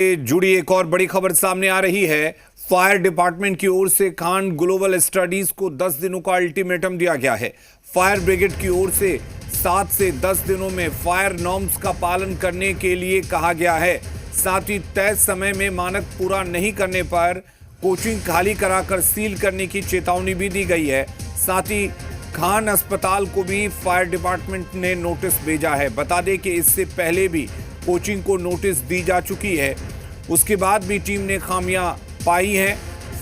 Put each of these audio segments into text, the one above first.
से जुड़ी एक और बड़ी खबर सामने आ रही है। फायर डिपार्टमेंट की ओर से खान ग्लोबल स्टडीज को 10 दिनों का अल्टीमेटम दिया गया है। फायर ब्रिगेड की ओर से 7 से 10 दिनों में फायर नॉर्म्स का पालन करने के लिए कहा गया है। साथ ही तय समय में मानक पूरा नहीं करने पर कोचिंग खाली कराकर सील करने की चेतावनी भी दी गई है। साथ ही खान अस्पताल को भी फायर डिपार्टमेंट ने नोटिस भेजा है। बता दें कि इससे पहले भी कोचिंग को नोटिस दी जा चुकी है, उसके बाद भी टीम ने खामियां पाई हैं।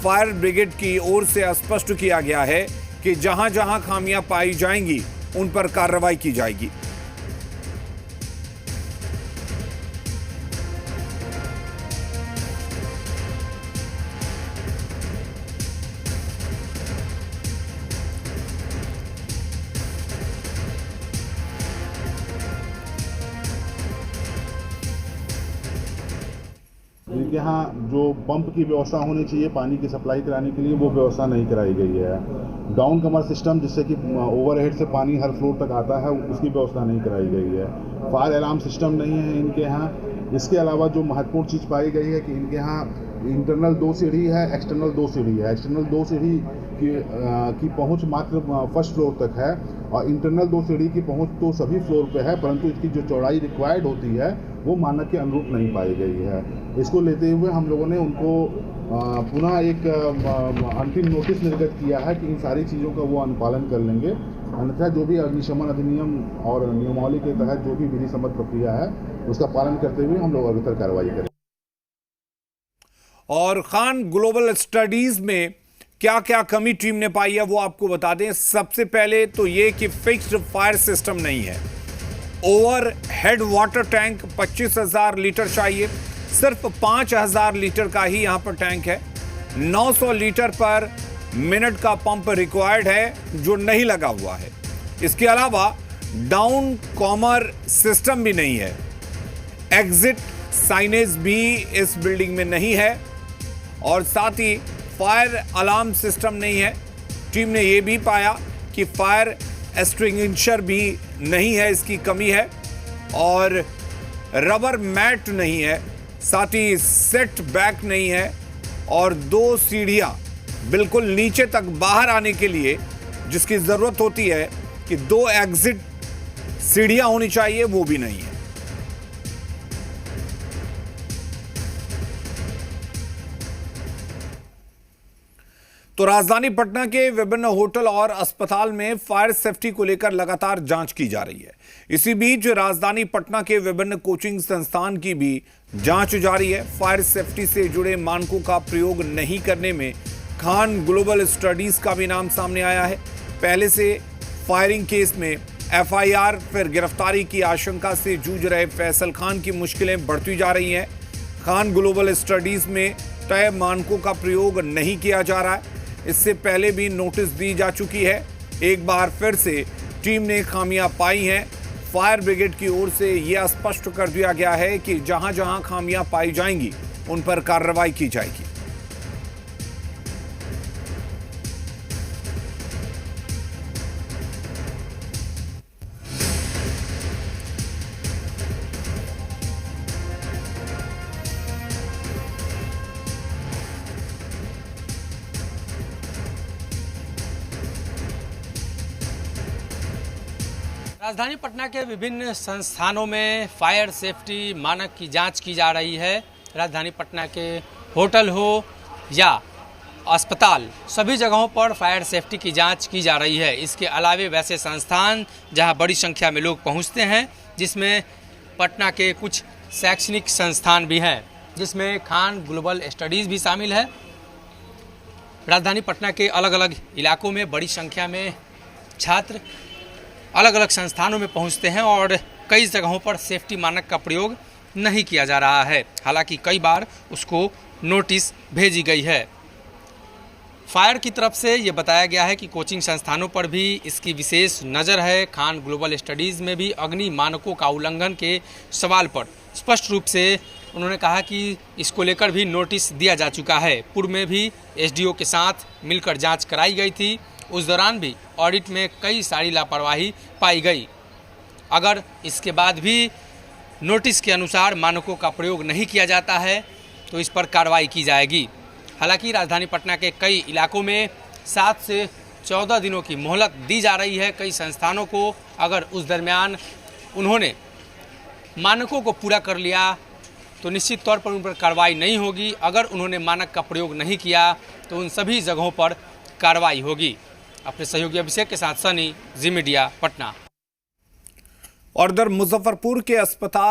फायर ब्रिगेड की ओर से स्पष्ट किया गया है कि जहां जहां खामियां पाई जाएंगी उन पर कार्रवाई की जाएगी। इनके यहाँ जो पंप की व्यवस्था होनी चाहिए पानी की सप्लाई कराने के लिए, वो व्यवस्था नहीं कराई गई है। डाउन कमर सिस्टम जिससे कि ओवरहेड से पानी हर फ्लोर तक आता है, उसकी व्यवस्था नहीं कराई गई है। फायर अलार्म सिस्टम नहीं है इनके यहाँ। इसके अलावा जो महत्वपूर्ण चीज़ पाई गई है कि इनके यहाँ इंटरनल 2 सीढ़ी है, एक्सटर्नल 2 सीढ़ी है। एक्सटर्नल 2 सीढ़ी की पहुँच मात्र फर्स्ट फ्लोर तक है और इंटरनल 2 सीढ़ी की पहुँच तो सभी फ्लोर पे है, परंतु इसकी जो चौड़ाई रिक्वायर्ड होती है वो मानक के अनुरूप नहीं पाई गई है। इसको लेते हुए हम लोगों ने उनको पुनः एक अंतिम नोटिस निर्गत किया है कि इन सारी चीज़ों का वो अनुपालन कर लेंगे, अन्यथा जो भी अग्निशमन अधिनियम और नियमावली के तहत जो भी विधि सम्मत प्रक्रिया है उसका पालन करते हुए हम लोग अग्रतर कार्रवाई करेंगे। और खान ग्लोबल स्टडीज में क्या क्या कमी टीम ने पाई है वो आपको बता दें। सबसे पहले तो ये कि फिक्स्ड फायर सिस्टम नहीं है। Over head water tank 25,000 litre चाहिए, सिर्फ 5,000 लीटर का ही यहां पर टैंक है। 900 लीटर पर मिनट का पंप रिक्वायर्ड है जो नहीं लगा हुआ है। इसके अलावा डाउन कॉमर सिस्टम भी नहीं है। एग्जिट साइनेज भी इस बिल्डिंग में नहीं है और साथ ही फायर अलार्म सिस्टम नहीं है। टीम ने यह भी पाया कि फायर एक्सटिंग्विशर भी नहीं है, इसकी कमी है। और रबर मैट नहीं है, साथ ही सेट बैक नहीं है और 2 सीढ़ियां बिल्कुल नीचे तक बाहर आने के लिए जिसकी जरूरत होती है कि 2 एग्जिट सीढ़ियां होनी चाहिए, वो भी नहीं है। तो राजधानी पटना के विभिन्न होटल और अस्पताल में फायर सेफ्टी को लेकर लगातार जांच की जा रही है। इसी बीच राजधानी पटना के विभिन्न कोचिंग संस्थान की भी जांच जारी है। फायर सेफ्टी से जुड़े मानकों का प्रयोग नहीं करने में खान ग्लोबल स्टडीज का भी नाम सामने आया है। पहले से फायरिंग केस में FIR फिर गिरफ्तारी की आशंका से जूझ रहे फैसल खान की मुश्किलें बढ़ती जा रही हैं। खान ग्लोबल स्टडीज में तय मानकों का प्रयोग नहीं किया जा रहा है। इससे पहले भी नोटिस दी जा चुकी है। एक बार फिर से टीम ने खामियां पाई हैं। फायर ब्रिगेड की ओर से यह स्पष्ट कर दिया गया है कि जहां जहां खामियां पाई जाएंगी उन पर कार्रवाई की जाएगी। राजधानी पटना के विभिन्न संस्थानों में फायर सेफ्टी मानक की जांच की जा रही है। राजधानी पटना के होटल हो या अस्पताल, सभी जगहों पर फायर सेफ्टी की जांच की जा रही है। इसके अलावे वैसे संस्थान जहां बड़ी संख्या में लोग पहुंचते हैं, जिसमें पटना के कुछ शैक्षणिक संस्थान भी हैं, जिसमें खान ग्लोबल स्टडीज़ भी शामिल है। राजधानी पटना के अलग अलग इलाकों में बड़ी संख्या में छात्र अलग अलग संस्थानों में पहुंचते हैं और कई जगहों पर सेफ्टी मानक का प्रयोग नहीं किया जा रहा है। हालांकि कई बार उसको नोटिस भेजी गई है। फायर की तरफ से ये बताया गया है कि कोचिंग संस्थानों पर भी इसकी विशेष नज़र है। खान ग्लोबल स्टडीज़ में भी अग्नि मानकों का उल्लंघन के सवाल पर स्पष्ट रूप से उन्होंने कहा कि इसको लेकर भी नोटिस दिया जा चुका है। पूर्व में भी SDO के साथ मिलकर जांच कराई गई थी। उस दौरान भी ऑडिट में कई सारी लापरवाही पाई गई। अगर इसके बाद भी नोटिस के अनुसार मानकों का प्रयोग नहीं किया जाता है तो इस पर कार्रवाई की जाएगी। हालांकि राजधानी पटना के कई इलाकों में 7 से 14 दिनों की मोहलत दी जा रही है कई संस्थानों को। अगर उस दरमियान उन्होंने मानकों को पूरा कर लिया तो निश्चित तौर पर उन पर कार्रवाई नहीं होगी। अगर उन्होंने मानक का प्रयोग नहीं किया तो उन सभी जगहों पर कार्रवाई होगी। अपने सहयोगी अभिषेक के साथ सनी, जी मीडिया, पटना। और उधर मुजफ्फरपुर के अस्पताल